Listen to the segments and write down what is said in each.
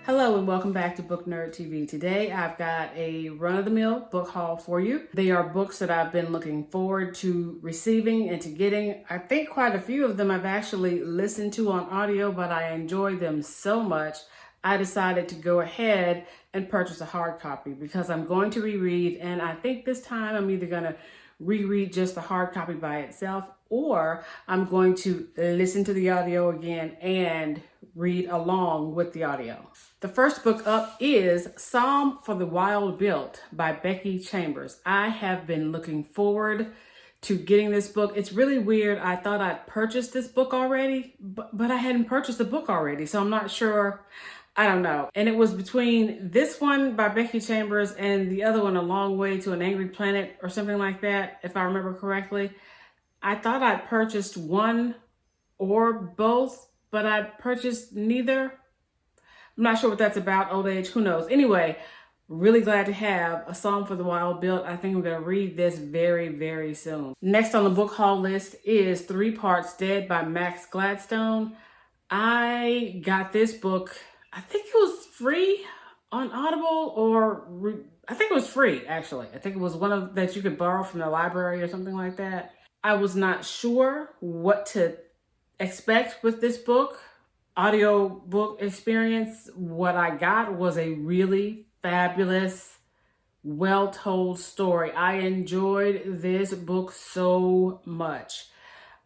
Hello and welcome back to Book Nerd TV. Today I've got a run-of-the-mill book haul for you. They are books that I've been looking forward to receiving and to getting. I think quite a few of them I've actually listened to on audio, but I enjoy them so much I decided to go ahead and purchase a hard copy because I'm going to reread, and I think this time I'm either going to reread just the hard copy by itself, or I'm going to listen to the audio again and read along with the audio. The first book up is Psalm for the Wild-Built by Becky Chambers. I have been looking forward to getting this book. It's really weird. I thought I'd purchased this book already, but I hadn't purchased the book already, so I'm not sure. I don't know. And it was between this one by Becky Chambers and the other one, A Long Way to an Angry Planet or something like that, if I remember correctly. I thought I'd purchased one or both, but I purchased neither. I'm not sure what that's about, old age, who knows. Anyway, really glad to have A Psalm for the Wild-Built. I think I'm going to read this very, very soon. Next on the book haul list is 3 Parts Dead by Max Gladstone. I got this book, I think it was free on Audible, or I think it was free, actually. I think it was one of that you could borrow from the library or something like that. I was not sure what to expect with this book, audio book experience. What I got was a really fabulous, well-told story. I enjoyed this book so much.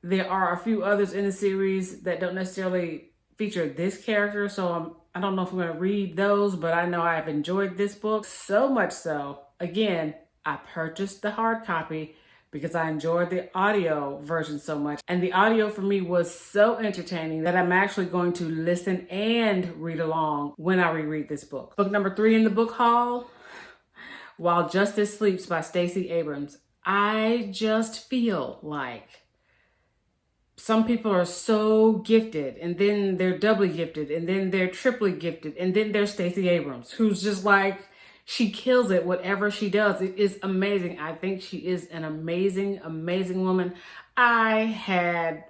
There are a few others in the series that don't necessarily feature this character, so I don't know if I'm going to read those, but I know I've enjoyed this book so much so. Again, I purchased the hard copy because I enjoyed the audio version so much. And the audio for me was so entertaining that I'm actually going to listen and read along when I reread this book. Book number 3 in the book haul, While Justice Sleeps by Stacey Abrams. I just feel like some people are so gifted, and then they're doubly gifted, and then they're triply gifted, and then there's Stacey Abrams, who's just like, she kills it, whatever she does. It is amazing. I think she is an amazing, amazing woman. I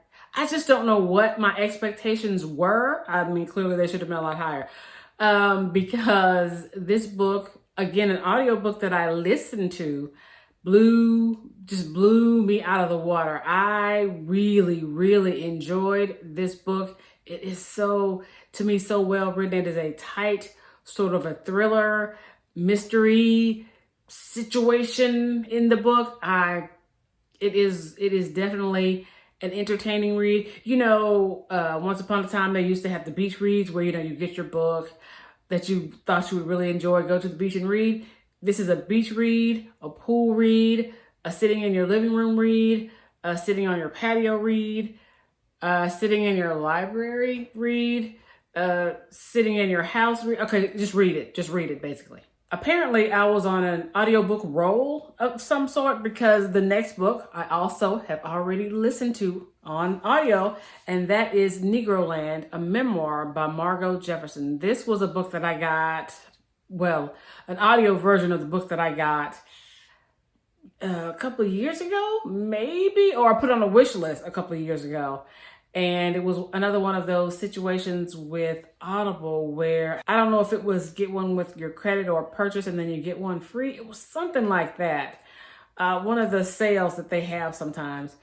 just don't know what my expectations were. I mean, clearly they should have been a lot higher. Because this book, again, an audiobook that I listened to, just blew me out of the water. I really, really enjoyed this book. It is so, to me, so well written. It is a tight sort of a thriller, mystery situation in the book. It is definitely an entertaining read. You know, once upon a time, they used to have the beach reads where, you get your book that you thought you would really enjoy, go to the beach and read. This is a beach read, a pool read, a sitting in your living room read, a sitting on your patio read, sitting in your library read, sitting in your house read. Okay, just read it basically. Apparently I was on an audiobook roll of some sort because the next book I also have already listened to on audio, and that is Negroland, a memoir by Margo Jefferson. This was a book that I got, an audio version of the book that I got a couple of years ago, maybe, or I put on a wish list a couple of years ago. And it was another one of those situations with Audible where I don't know if it was get one with your credit or purchase and then you get one free. It was something like that. One of the sales that they have sometimes.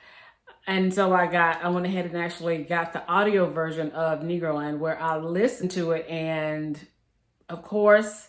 And so I went ahead and actually got the audio version of Negroland where I listened to it. And of course,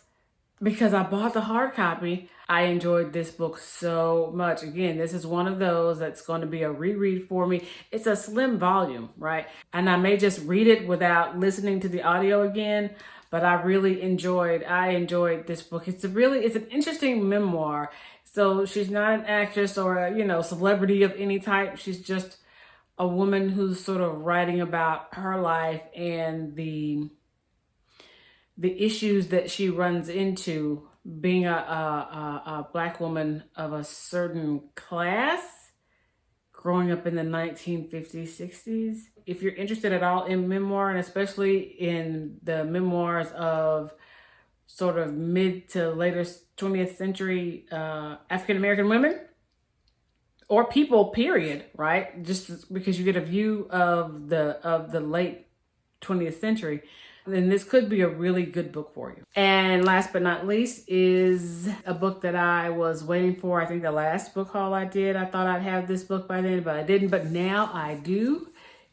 because I bought the hard copy, I enjoyed this book so much. Again, this is one of those that's going to be a reread for me. It's a slim volume, right? And I may just read it without listening to the audio again, but I enjoyed this book. It's an interesting memoir. So she's not an actress or a, celebrity of any type. She's just a woman who's sort of writing about her life and the issues that she runs into being a Black woman of a certain class growing up in the 1950s, 60s. If you're interested at all in memoir, and especially in the memoirs of sort of mid to later 20th century African-American women or people, period, right? Just because you get a view of the late 20th century, then this could be a really good book for you. And last but not least is a book that I was waiting for. I think the last book haul I did, I thought I'd have this book by then, but I didn't. But now I do.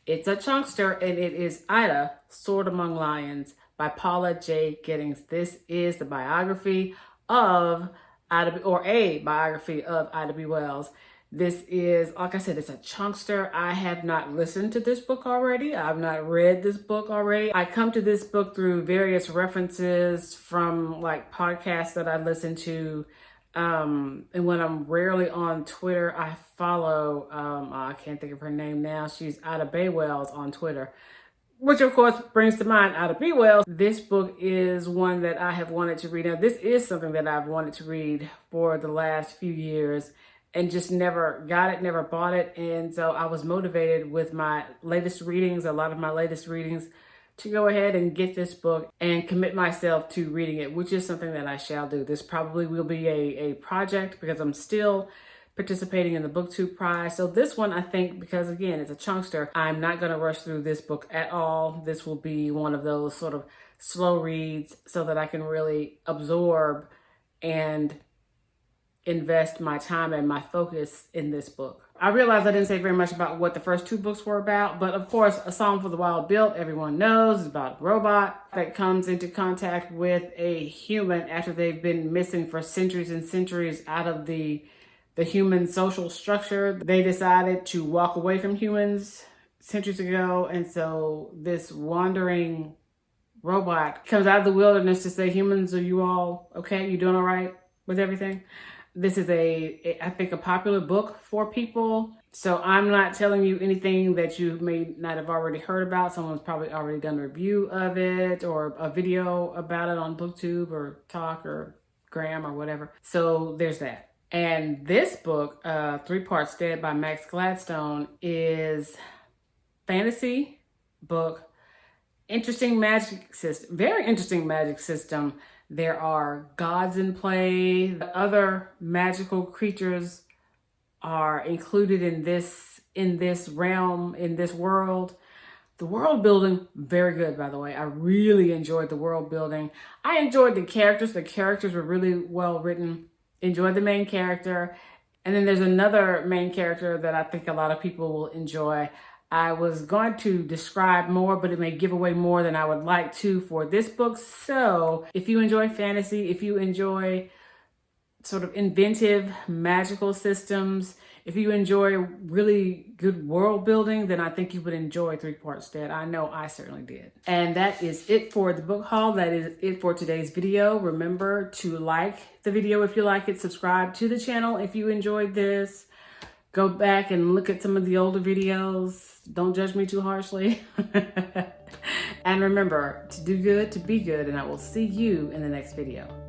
It's a chunkster, and it is Ida, Sword Among Lions by Paula J. Giddings. This is the biography of Ida, or a biography of Ida B. Wells. This is, like I said, it's a chunkster. I have not listened to this book already. I've not read this book already. I come to this book through various references from like podcasts that I listen to. And when I'm rarely on Twitter, I follow, I can't think of her name now. She's Ida B. Wells on Twitter, which of course brings to mind Ida B. Wells. This book is one that I have wanted to read. Now, this is something that I've wanted to read for the last few years and just never got it, never bought it. And so I was motivated with my latest readings, a lot of my latest readings, to go ahead and get this book and commit myself to reading it, which is something that I shall do. This probably will be a project because I'm still participating in the BookTube prize. So this one, I think, because again, it's a chunkster, I'm not going to rush through this book at all. This will be one of those sort of slow reads so that I can really absorb and invest my time and my focus in this book. I realize I didn't say very much about what the first two books were about, but of course, A Song for the Wild Built, everyone knows, is about a robot that comes into contact with a human after they've been missing for centuries and centuries out of the human social structure. They decided to walk away from humans centuries ago, and so this wandering robot comes out of the wilderness to say, humans, are you all okay? You doing all right with everything? This is I think, a popular book for people. So I'm not telling you anything that you may not have already heard about. Someone's probably already done a review of it or a video about it on BookTube or Talk or Gram or whatever. So there's that. And this book, 3 Parts Dead by Max Gladstone, is fantasy book. Interesting magic system, very interesting magic system. There are gods in play. Other magical creatures are included in this realm, in this world. The world building, very good, by the way. I really enjoyed the world building. I enjoyed the characters. The characters were really well written. Enjoyed the main character. And then there's another main character that I think a lot of people will enjoy. I was going to describe more, but it may give away more than I would like to for this book. So if you enjoy fantasy, if you enjoy sort of inventive magical systems, if you enjoy really good world building, then I think you would enjoy 3 Parts Dead. I know I certainly did. And that is it for the book haul. That is it for today's video. Remember to like the video if you like it. Subscribe to the channel if you enjoyed this. Go back and look at some of the older videos. Don't judge me too harshly. And remember to do good, to be good, and I will see you in the next video.